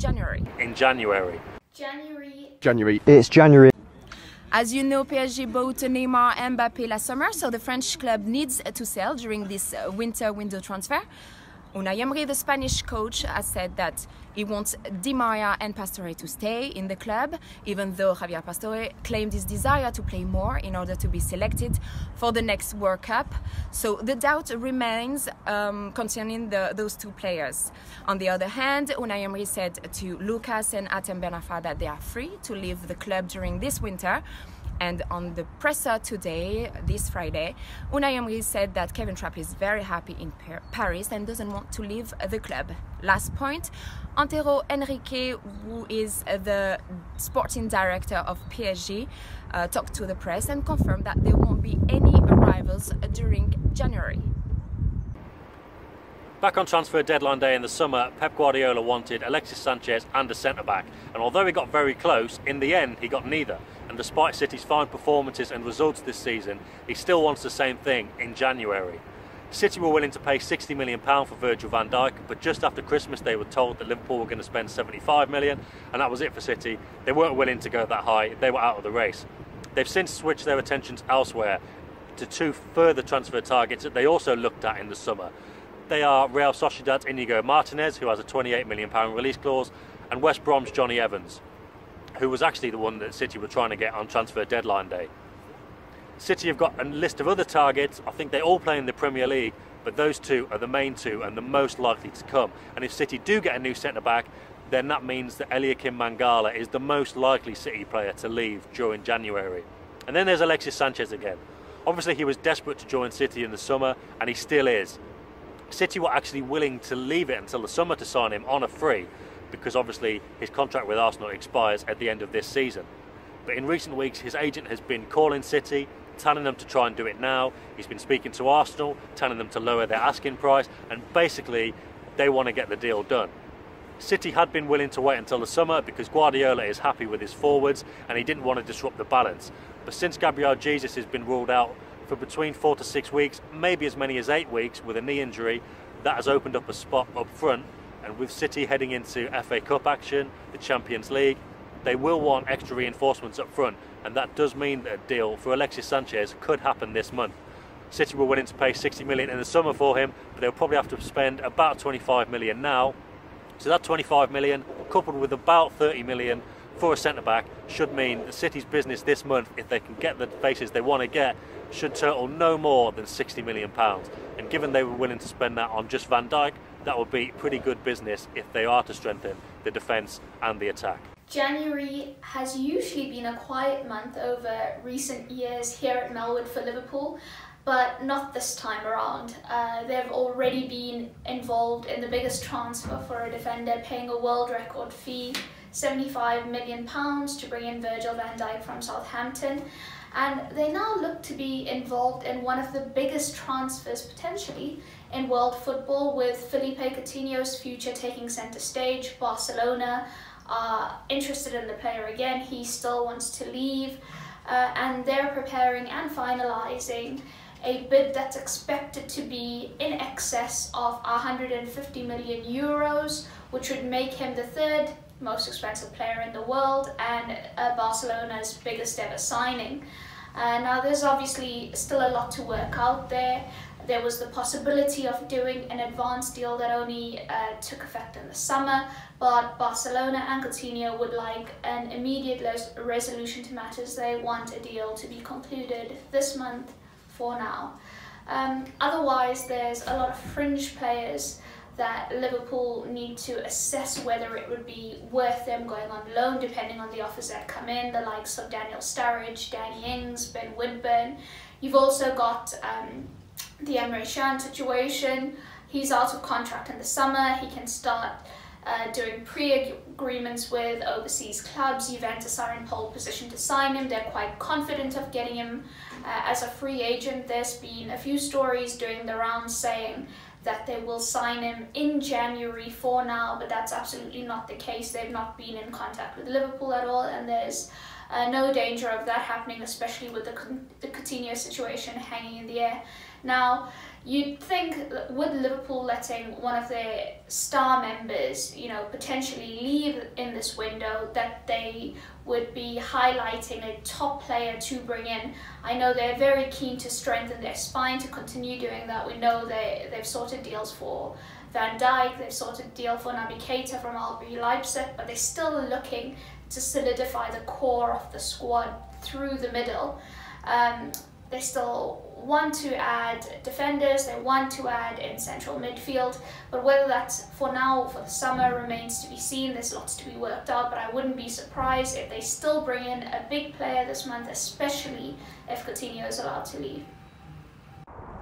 January. In January. January. It's January. As you know, PSG bought Neymar and Mbappé last summer, so the French club needs to sell during this winter window transfer. Unai Emery, the Spanish coach, has said that he wants Di Maria and Pastore to stay in the club, even though Javier Pastore claimed his desire to play more in order to be selected for the next World Cup. So the doubt remains concerning those two players. On the other hand, Unai Emery said to Lucas and Atem Ben Arfa that they are free to leave the club during this winter. And on the presser today, this Friday, Unai Emery said that Kevin Trapp is very happy in Paris and doesn't want to leave the club. Last point, Antero Henrique, who is the sporting director of PSG, talked to the press and confirmed that there won't be any arrivals during January. Back on transfer deadline day in the summer, Pep Guardiola wanted Alexis Sanchez and a centre-back, and although he got very close, in the end he got neither. And despite City's fine performances and results this season, he still wants the same thing in January. City were willing to pay £60 million for Virgil van Dijk, but just after Christmas they were told that Liverpool were going to spend £75 million, and that was it for City. They weren't willing to go that high, they were out of the race. They've since switched their attentions elsewhere to two further transfer targets that they also looked at in the summer. They are Real Sociedad's Inigo Martinez, who has a £28 million release clause, and West Brom's Johnny Evans, who was actually the one that City were trying to get on transfer deadline day. City have got a list of other targets. I think they all play in the Premier League, but those two are the main two and the most likely to come. And if City do get a new centre-back, then that means that Eliakim Mangala is the most likely City player to leave during January. And then there's Alexis Sanchez again. Obviously he was desperate to join City in the summer, and he still is. City were actually willing to leave it until the summer to sign him on a free, because obviously his contract with Arsenal expires at the end of this season. But in recent weeks his agent has been calling City, telling them to try and do it now. He's been speaking to Arsenal, telling them to lower their asking price, and basically they want to get the deal done. City had been willing to wait until the summer because Guardiola is happy with his forwards and he didn't want to disrupt the balance. But since Gabriel Jesus has been ruled out for between 4 to 6 weeks, maybe as many as 8 weeks with a knee injury, that has opened up a spot up front. And with City heading into FA Cup action, the Champions League, they will want extra reinforcements up front, and that does mean that a deal for Alexis Sanchez could happen this month. City were willing to pay £60 million in the summer for him, but they'll probably have to spend about £25 million now. So that £25 million, coupled with about £30 million for a centre-back, should mean that City's business this month, if they can get the faces they want to get, should total no more than £60 million. And given they were willing to spend that on just Van Dijk, that would be pretty good business if they are to strengthen the defence and the attack. January has usually been a quiet month over recent years here at Melwood for Liverpool, but not this time around. They've already been involved in the biggest transfer for a defender, paying a world record fee, £75 million, to bring in Virgil van Dijk from Southampton. And they now look to be involved in one of the biggest transfers potentially in world football, with Felipe Coutinho's future taking centre stage. Barcelona are interested in the player again. He still wants to leave, and they're preparing and finalising a bid that's expected to be in excess of €150 million, which would make him the third most expensive player in the world and Barcelona's biggest ever signing. Now there's obviously still a lot to work out there. There was the possibility of doing an advance deal that only took effect in the summer, but Barcelona and Coutinho would like an immediate resolution to matters. They want a deal to be concluded this month for now. Otherwise, there's a lot of fringe players that Liverpool need to assess whether it would be worth them going on loan, depending on the offers that come in, the likes of Daniel Sturridge, Danny Ings, Ben Woodburn. You've also got the Emre Can situation. He's out of contract in the summer. He can start doing pre-agreements with overseas clubs. Juventus are in pole position to sign him. They're quite confident of getting him as a free agent. There's been a few stories doing the rounds saying that they will sign him in January for now, but that's absolutely not the case. They've not been in contact with Liverpool at all, and there's no danger of that happening, especially with the Coutinho situation hanging in the air. Now, You'd think that with Liverpool letting one of their star members, potentially leave in this window, that they would be highlighting a top player to bring in. I know they're very keen to strengthen their spine to continue doing that. We know they've sorted deals for Van Dijk, they've sorted a deal for Naby Keita from RB Leipzig, but they're still looking to solidify the core of the squad through the middle. They still want to add defenders, they want to add in central midfield, but whether that's for now or for the summer remains to be seen. There's lots to be worked out, but I wouldn't be surprised if they still bring in a big player this month, especially if Coutinho is allowed to leave.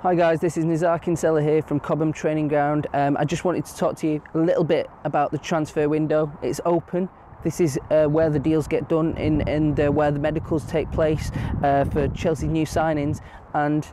Hi guys, this is Nizar Kinsella here from Cobham Training Ground. I just wanted to talk to you a little bit about the transfer window. It's open. This is where the deals get done and where the medicals take place for Chelsea's new signings. And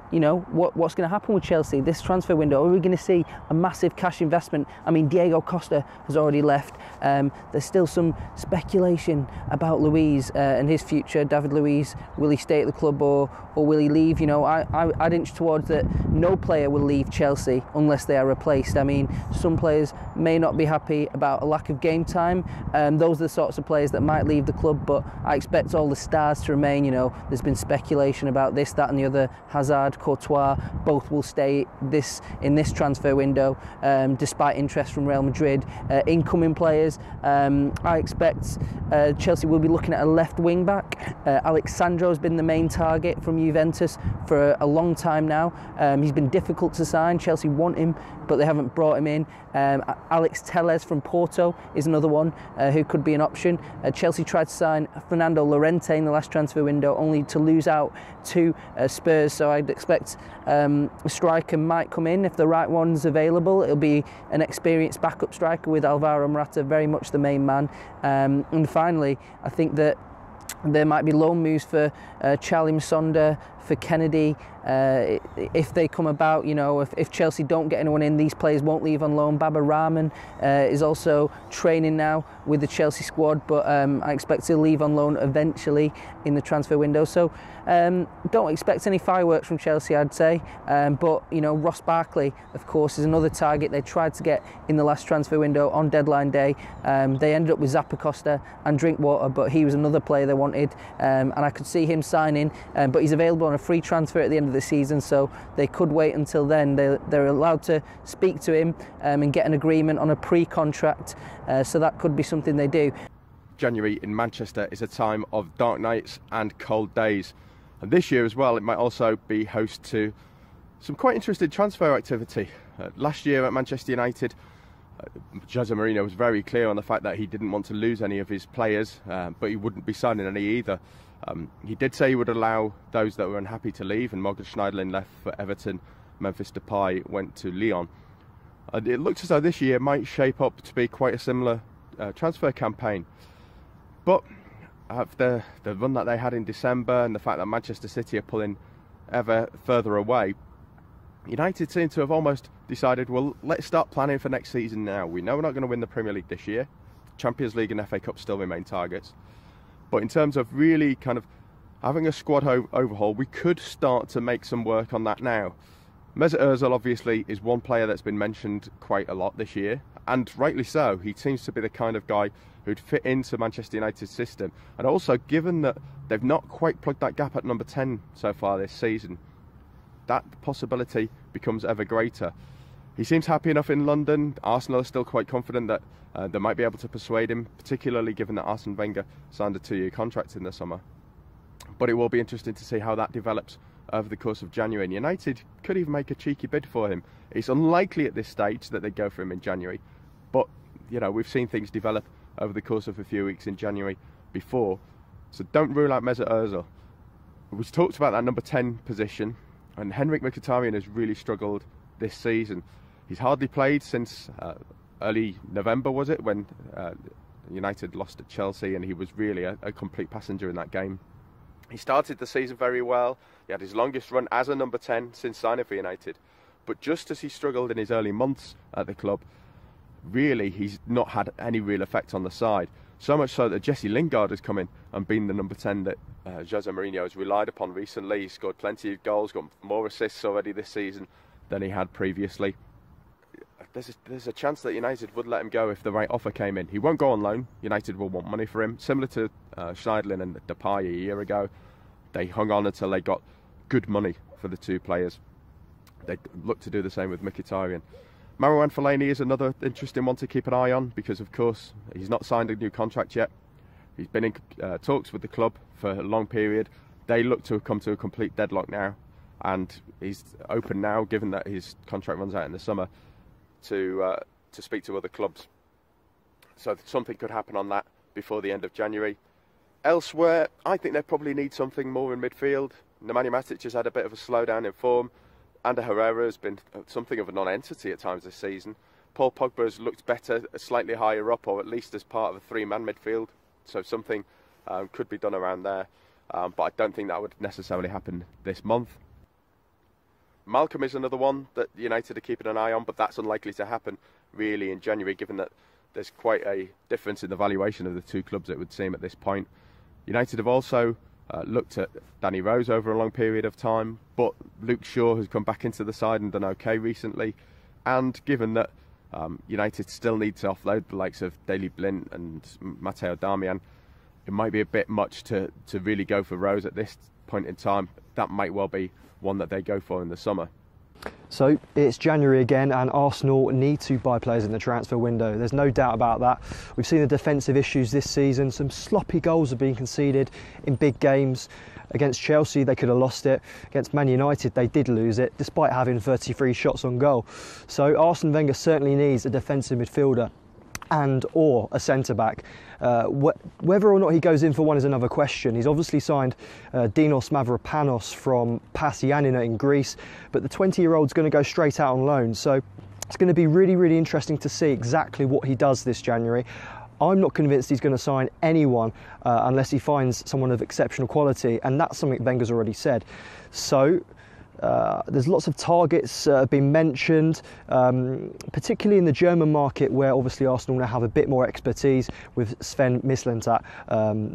what's going to happen with Chelsea this transfer window? Are we going to see a massive cash investment? I mean, Diego Costa has already left. There's still some speculation about Luiz and his future. David Luiz, will he stay at the club or will he leave? I'd inch towards that no player will leave Chelsea unless they are replaced. I mean, some players may not be happy about a lack of game time. Those are the sorts of players that might leave the club, but I expect all the stars to remain. There's been speculation about this, that and the other. Hazard, Courtois, both will stay in this transfer window, despite interest from Real Madrid. Incoming players, I expect Chelsea will be looking at a left wing back. Alexandro has been the main target from Juventus for a long time now. He's been difficult to sign. Chelsea want him, but they haven't brought him in. Alex Telles from Porto is another one who could be an option. Chelsea tried to sign Fernando Llorente in the last transfer window, only to lose out to Spurs. So I'd expect a striker might come in if the right one's available. It'll be an experienced backup striker with Alvaro Morata very much the main man. And finally, I think that there might be loan moves for Charlie Msonda, for Kennedy, if they come about. If Chelsea don't get anyone in, these players won't leave on loan. Baba Rahman is also training now with the Chelsea squad, but I expect to leave on loan eventually in the transfer window. So don't expect any fireworks from Chelsea, I'd say. But Ross Barkley, of course, is another target they tried to get in the last transfer window on deadline day. They ended up with Zappacosta and Drinkwater, but he was another player they wanted, and I could see him signing. But he's available on a free transfer at the end of the season, so they could wait until then. They're allowed to speak to him and get an agreement on a pre-contract, so that could be something they do. January in Manchester is a time of dark nights and cold days, and this year as well it might also be host to some quite interesting transfer activity. Last year at Manchester United, Jose Mourinho was very clear on the fact that he didn't want to lose any of his players, but he wouldn't be signing any either. He did say he would allow those that were unhappy to leave, and Morgan Schneiderlin left for Everton, Memphis Depay went to Lyon. It looks as though this year might shape up to be quite a similar transfer campaign. But after the run that they had in December and the fact that Manchester City are pulling ever further away, United seem to have almost decided, well, let's start planning for next season now. We know we're not going to win the Premier League this year. Champions League and FA Cup still remain targets. But in terms of really kind of having a squad overhaul, we could start to make some work on that now. Mesut Ozil obviously is one player that's been mentioned quite a lot this year, and rightly so. He seems to be the kind of guy who'd fit into Manchester United's system. And also, given that they've not quite plugged that gap at number 10 so far this season, that possibility becomes ever greater. He seems happy enough in London. Arsenal are still quite confident that they might be able to persuade him, particularly given that Arsene Wenger signed a 2-year contract in the summer. But it will be interesting to see how that develops over the course of January. And United could even make a cheeky bid for him. It's unlikely at this stage that they go for him in January, but we've seen things develop over the course of a few weeks in January before, so don't rule out Mesut Ozil. We've talked about that number 10 position, and Henrik Mkhitaryan has really struggled this season. He's hardly played since early November, was it, when United lost at Chelsea, and he was really a complete passenger in that game. He started the season very well. He had his longest run as a number 10 since signing for United. But just as he struggled in his early months at the club, really he's not had any real effect on the side. So much so that Jesse Lingard has come in and been the number 10 that Jose Mourinho has relied upon recently. He's scored plenty of goals, got more assists already this season than he had previously. There's a chance that United would let him go if the right offer came in. He won't go on loan. United will want money for him, similar to Schneiderlin and Depay a year ago. They hung on until they got good money for the two players. They look to do the same with Mkhitaryan. Marouane Fellaini is another interesting one to keep an eye on, because of course he's not signed a new contract yet. He's been in talks with the club for a long period. They look to have come to a complete deadlock now, and he's open now, given that his contract runs out in the summer, to speak to other clubs. So something could happen on that before the end of January. Elsewhere, I think they probably need something more in midfield. Nemanja Matic has had a bit of a slowdown in form. Ander Herrera has been something of a non-entity at times this season. Paul Pogba has looked better, slightly higher up, or at least as part of a three-man midfield. So something could be done around there. But I don't think that would necessarily happen this month. Malcolm is another one that United are keeping an eye on, but that's unlikely to happen really in January, given that there's quite a difference in the valuation of the two clubs, it would seem, at this point. United have also looked at Danny Rose over a long period of time, but Luke Shaw has come back into the side and done okay recently. And given that United still need to offload the likes of Daley Blind and Matteo Darmian, it might be a bit much to really go for Rose at this point in time. That might well be one that they go for in the summer. So it's January again, and Arsenal need to buy players in the transfer window. There's no doubt about that. We've seen the defensive issues this season. Some sloppy goals have been conceded in big games. Against Chelsea, they could have lost it. Against Man United, they did lose it, despite having 33 shots on goal. So Arsene Wenger certainly needs a defensive midfielder and or a centre-back. Whether or not he goes in for one is another question. He's obviously signed Dinos Mavropanos from Pasianina in Greece, but the 20-year-old's going to go straight out on loan. So it's going to be really, really interesting to see exactly what he does this January. I'm not convinced he's going to sign anyone unless he finds someone of exceptional quality, and that's something Wenger's already said. So there's lots of targets been mentioned, particularly in the German market, where obviously Arsenal now have a bit more expertise with Sven Mislintat,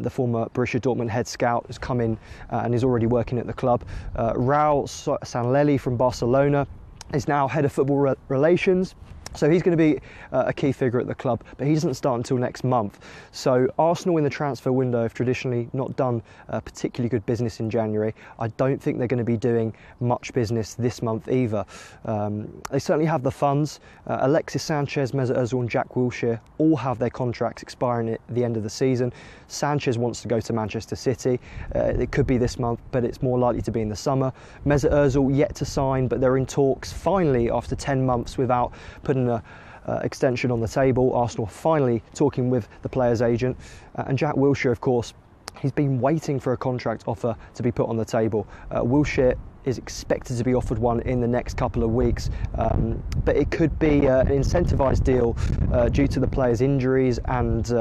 the former Borussia Dortmund head scout, has come in and is already working at the club. Raul Sanllehi from Barcelona is now head of football relations. So he's going to be a key figure at the club, but he doesn't start until next month. So Arsenal in the transfer window have traditionally not done particularly good business in January. I don't think they're going to be doing much business this month either. They certainly have the funds. Alexis Sanchez, Mesut Ozil and Jack Wilshere all have their contracts expiring at the end of the season. Sanchez wants to go to Manchester City. It could be this month, but it's more likely to be in the summer. Mesut Ozil yet to sign, but they're in talks finally after 10 months without putting an extension on the table. Arsenal finally talking with the player's agent. And Jack Wilshere, of course, he's been waiting for a contract offer to be put on the table. Wilshere is expected to be offered one in the next couple of weeks, but it could be an incentivised deal due to the player's injuries, and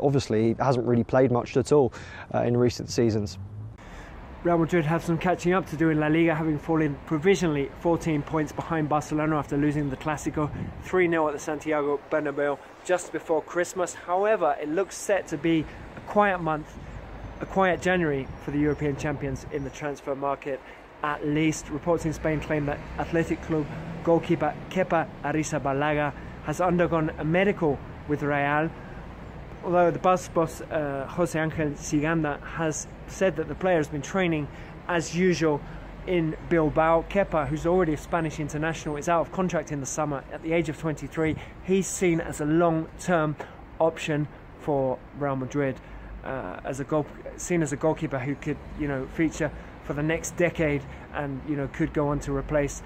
obviously he hasn't really played much at all in recent seasons. Real Madrid have some catching up to do in La Liga, having fallen provisionally 14 points behind Barcelona after losing the Clásico 3-0 at the Santiago Bernabeu just before Christmas. However, it looks set to be a quiet month, a quiet January for the European champions in the transfer market. At least reports in Spain claim that Athletic Club goalkeeper Kepa Arrizabalaga has undergone a medical with Real, although the bus boss Jose Angel Siganda has said that the player has been training as usual in Bilbao. Kepa, who's already a Spanish international, is out of contract in the summer at the age of 23. He's seen as a long-term option for Real Madrid, seen as a goalkeeper who could, feature for the next decade, and could go on to replace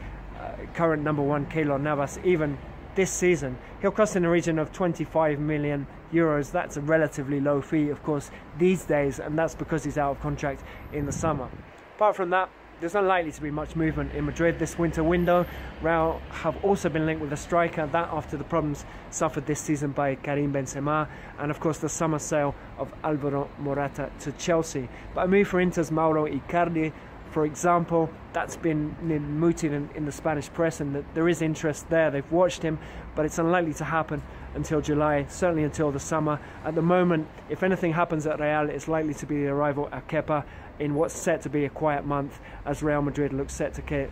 current number one Keylor Navas even this season. He'll cost in the region of 25 million euros. That's a relatively low fee, of course, these days, and that's because he's out of contract in the summer. Apart from that, there's unlikely to be much movement in Madrid this winter window. Real have also been linked with a striker, that after the problems suffered this season by Karim Benzema, and of course the summer sale of Alvaro Morata to Chelsea. But a move for Inter's Mauro Icardi, for example, that's been mooted in the Spanish press, and that there is interest there. They've watched him, but it's unlikely to happen until July, certainly until the summer. At the moment, if anything happens at Real, it's likely to be the arrival at Kepa in what's set to be a quiet month, as Real Madrid looks set to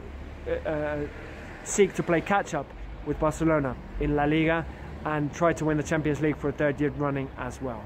seek to play catch-up with Barcelona in La Liga and try to win the Champions League for a third year running as well.